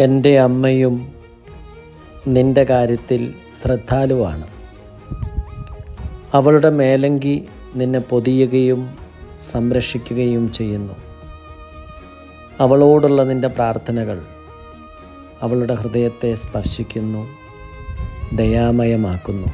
എൻ്റെ അമ്മയും നിൻ്റെ കാര്യത്തിൽ ശ്രദ്ധാലുവാണ്. അവളുടെ മേലങ്കി നിന്നെ പൊതിയുകയും സംരക്ഷിക്കുകയും ചെയ്യുന്നു. അവളോടുള്ള നിൻ്റെ പ്രാർത്ഥനകൾ അവളുടെ ഹൃദയത്തെ സ്പർശിക്കുന്നു, ദയാമയമാക്കുന്നു.